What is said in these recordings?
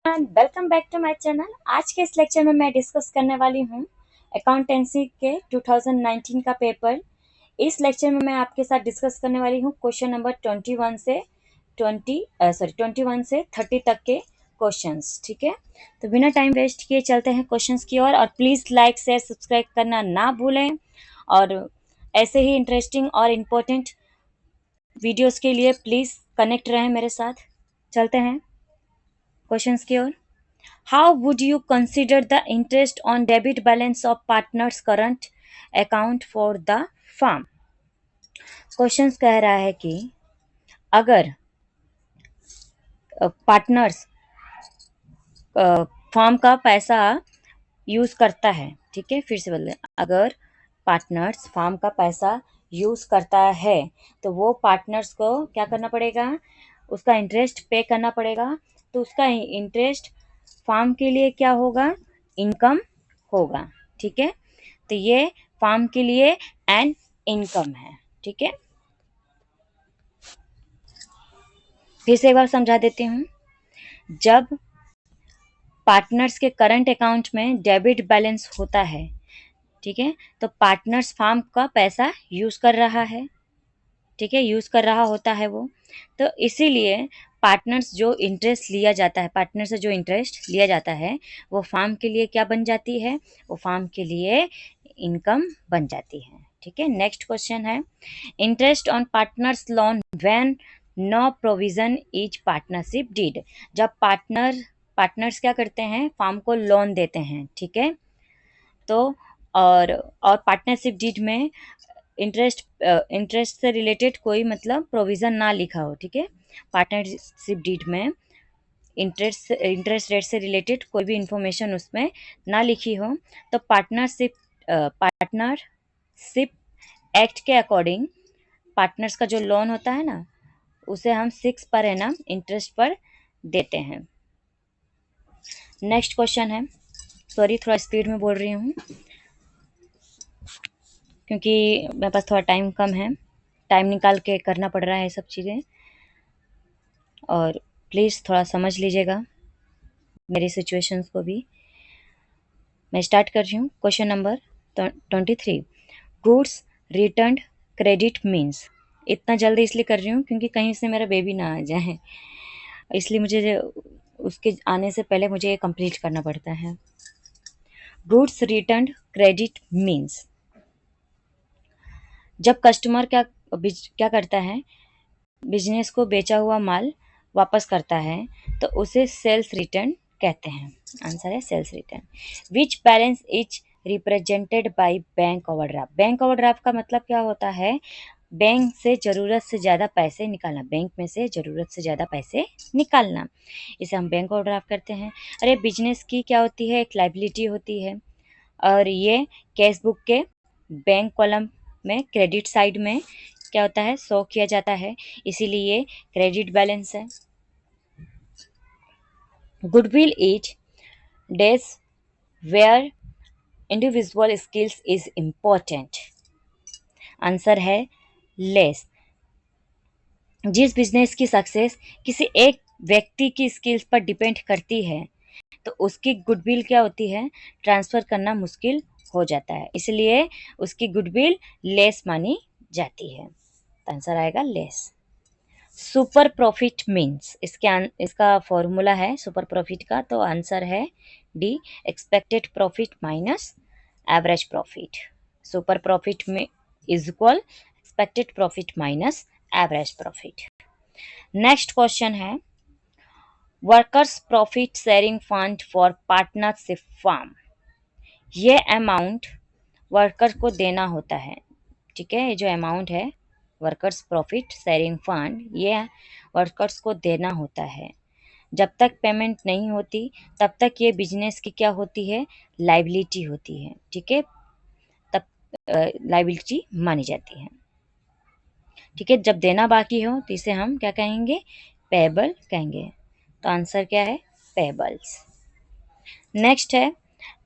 Welcome back to my channel. आज के इस लेक्चर में मैं डिस्कस करने वाली हूँ अकाउंटेंसी के 2019 का पेपर। इस लेक्चर में मैं आपके साथ डिस्कस करने वाली हूँ क्वेश्चन नंबर 21 से 30 तक के क्वेश्चंस। ठीक है, तो बिना टाइम वेस्ट किए चलते हैं क्वेश्चंस की ओर। और प्लीज़ लाइक शेयर सब्सक्राइब करना ना भूलें, और ऐसे ही इंटरेस्टिंग और इम्पोर्टेंट वीडियोस के लिए प्लीज़ कनेक्ट रहें मेरे साथ। चलते हैं क्वेश्चंस की ओर। How would you consider the interest on debit balance of partner's current account for the firm? Questions कह रहा है कि अगर पार्टनर्स फर्म का पैसा यूज़ करता है, ठीक है, फिर से बोल रहे हैं, अगर पार्टनर्स फर्म का पैसा यूज़ करता है तो वो पार्टनर्स को क्या करना पड़ेगा, उसका इंटरेस्ट पे करना पड़ेगा। तो उसका इंटरेस्ट फार्म के लिए क्या होगा, इनकम होगा। ठीक है, तो ये फार्म के लिए एन इनकम है। ठीक है, फिर से एक बार समझा देती हूँ। जब पार्टनर्स के करंट अकाउंट में डेबिट बैलेंस होता है, ठीक है, तो पार्टनर्स फार्म का पैसा यूज़ कर रहा है। ठीक है, यूज़ कर रहा होता है वो, तो इसीलिए पार्टनर्स जो इंटरेस्ट लिया जाता है, पार्टनर से जो इंटरेस्ट लिया जाता है वो फार्म के लिए क्या बन जाती है, वो फार्म के लिए इनकम बन जाती है। ठीक है, नेक्स्ट क्वेश्चन है, interest on partners loan when no provision is partnership deed. जब पार्टनर्स क्या करते हैं, फार्म को लोन देते हैं। ठीक है, तो और पार्टनरशिप डीड में इंटरेस्ट से रिलेटेड कोई मतलब प्रोविज़न ना लिखा हो। ठीक है, पार्टनरशिप डीड में इंटरेस्ट रेट से रिलेटेड कोई भी इंफॉर्मेशन उसमें ना लिखी हो, तो पार्टनरशिप एक्ट के अकॉर्डिंग पार्टनर्स का जो लोन होता है ना, उसे हम 6 पर एनम इंटरेस्ट पर देते हैं। नेक्स्ट क्वेश्चन है, सॉरी थोड़ा स्पीड में बोल रही हूँ क्योंकि मेरे पास थोड़ा टाइम कम है, टाइम निकाल के करना पड़ रहा है ये सब चीज़ें, और प्लीज़ थोड़ा समझ लीजिएगा मेरी सिचुएशंस को भी। मैं स्टार्ट कर रही हूँ। Question number 23, goods return credit means. इतना जल्दी इसलिए कर रही हूँ क्योंकि कहीं से मेरा बेबी ना आ जाए, इसलिए मुझे उसके आने से पहले मुझे ये कंप्लीट करना पड़ता है। गुड्स रिटर्न क्रेडिट मीन्स, जब कस्टमर क्या करता है, बिजनेस को बेचा हुआ माल वापस करता है, तो उसे सेल्स रिटर्न कहते हैं। आंसर है sales return. Which balance is represented by bank overdraft. Bank overdraft का मतलब क्या होता है, बैंक से ज़रूरत से ज़्यादा पैसे निकालना, बैंक में से ज़रूरत से ज़्यादा पैसे निकालना, इसे हम बैंक ओवरड्राफ्ट करते हैं। अरे बिजनेस की क्या होती है, एक लाइबिलिटी होती है, और ये कैश बुक के बैंक कॉलम में क्रेडिट साइड में क्या होता है, शो किया जाता है, इसीलिए क्रेडिट बैलेंस है। Goodwill is days where individual skills is important. Answer है लेस। जिस बिजनेस की सक्सेस किसी एक व्यक्ति की स्किल्स पर डिपेंड करती है, तो उसकी गुडविल क्या होती है, ट्रांसफ़र करना मुश्किल हो जाता है, इसलिए उसकी गुडविल लेस मानी जाती है। आंसर आएगा लेस। सुपर प्रॉफिट मीन्स, इसका फॉर्मूला है सुपर प्रॉफिट का, तो आंसर है d, expected profit minus average profit. Super profit में is equal expected profit minus average profit. Next question है, workers profit sharing fund for partnership firm. ये amount worker को देना होता है। ठीक है, ये जो अमाउंट है वर्कर्स प्रॉफिट शेयरिंग फंड, ये वर्कर्स को देना होता है। जब तक पेमेंट नहीं होती तब तक ये बिजनेस की क्या होती है, लाइबिलिटी होती है। ठीक है, तब लाइबिलिटी मानी जाती है। ठीक है, जब देना बाकी हो तो इसे हम क्या कहेंगे, पेबल कहेंगे। तो आंसर क्या है, पेबल्स। नेक्स्ट है,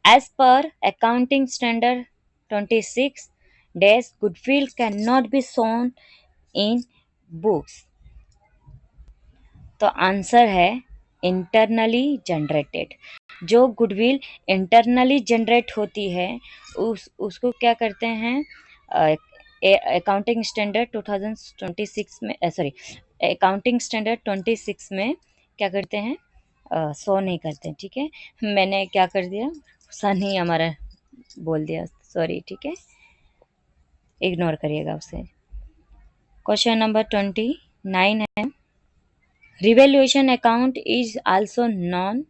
as per accounting standard 26 days goodwill cannot be shown in books। तो आंसर है इंटरनली जनरेटेड। जो गुडविल इंटरनली जनरेट होती है उसको क्या करते हैं, अकाउंटिंग स्टैंडर्ड 2026 में, सॉरी, अकाउंटिंग स्टैंडर्ड 26 में क्या करते हैं, शो नहीं करते। ठीक है, मैंने क्या कर दिया, सनी हमारा बोल दिया, सॉरी। ठीक है, इग्नोर करिएगा उसे। क्वेश्चन नंबर 29 है, revaluation account is also known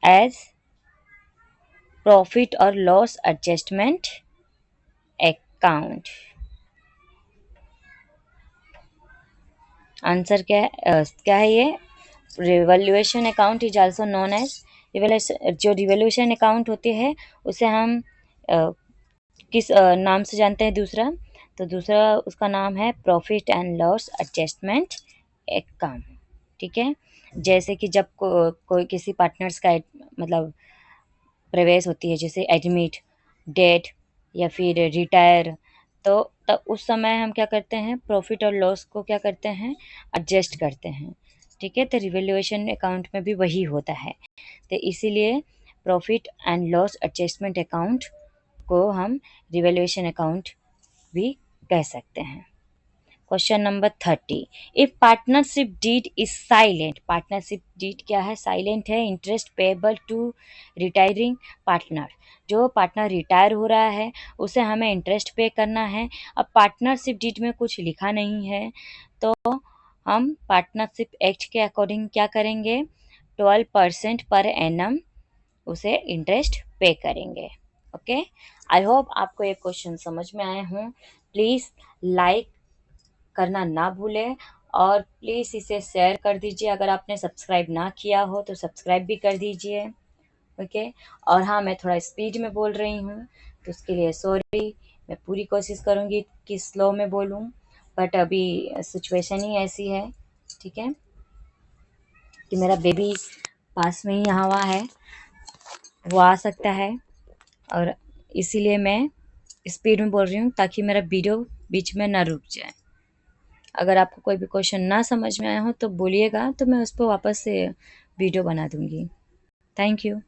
as profit और लॉस एडजस्टमेंट अकाउंट। आंसर क्या है ये, revaluation account is also known as, जो रिवैल्यूएशन अकाउंट होती है उसे हम किस नाम से जानते हैं, दूसरा, तो दूसरा उसका नाम है profit and loss adjustment account. ठीक है, जैसे कि जब कोई किसी पार्टनर्स का मतलब प्रवेश होती है, जैसे एडमिट, डेट या फिर रिटायर, तो तब उस समय हम क्या करते हैं, प्रॉफिट और लॉस को क्या करते हैं, एडजस्ट करते हैं। ठीक है, तो रिवैल्यूएशन अकाउंट में भी वही होता है, तो इसीलिए profit and loss adjustment account को हम रिवैल्यूएशन अकाउंट भी कह सकते हैं। Question number 30, if partnership deed is silent, partnership deed क्या है, साइलेंट है, interest payable to retiring partner, जो पार्टनर रिटायर हो रहा है उसे हमें इंटरेस्ट पे करना है। अब पार्टनरशिप डीड में कुछ लिखा नहीं है, तो हम पार्टनरशिप एक्ट के अकॉर्डिंग क्या करेंगे, 12% पर एनम उसे इंटरेस्ट पे करेंगे। ओके, आई होप आपको ये क्वेश्चन समझ में आए हों। प्लीज़ लाइक करना ना भूलें और प्लीज़ इसे शेयर कर दीजिए। अगर आपने सब्सक्राइब ना किया हो तो सब्सक्राइब भी कर दीजिए। ओके, और हाँ, मैं थोड़ा स्पीड में बोल रही हूँ तो उसके लिए सॉरी। मैं पूरी कोशिश करूँगी कि स्लो में बोलूँ, बट अभी सिचुएशन ही ऐसी है। ठीक है, कि मेरा बेबी पास में ही यहाँ हुआ है, वो आ सकता है, और इसीलिए मैं स्पीड में बोल रही हूँ ताकि मेरा वीडियो बीच में ना रुक जाए। अगर आपको कोई भी क्वेश्चन ना समझ में आया हो तो बोलिएगा, तो मैं उस पर वापस से वीडियो बना दूँगी। Thank you.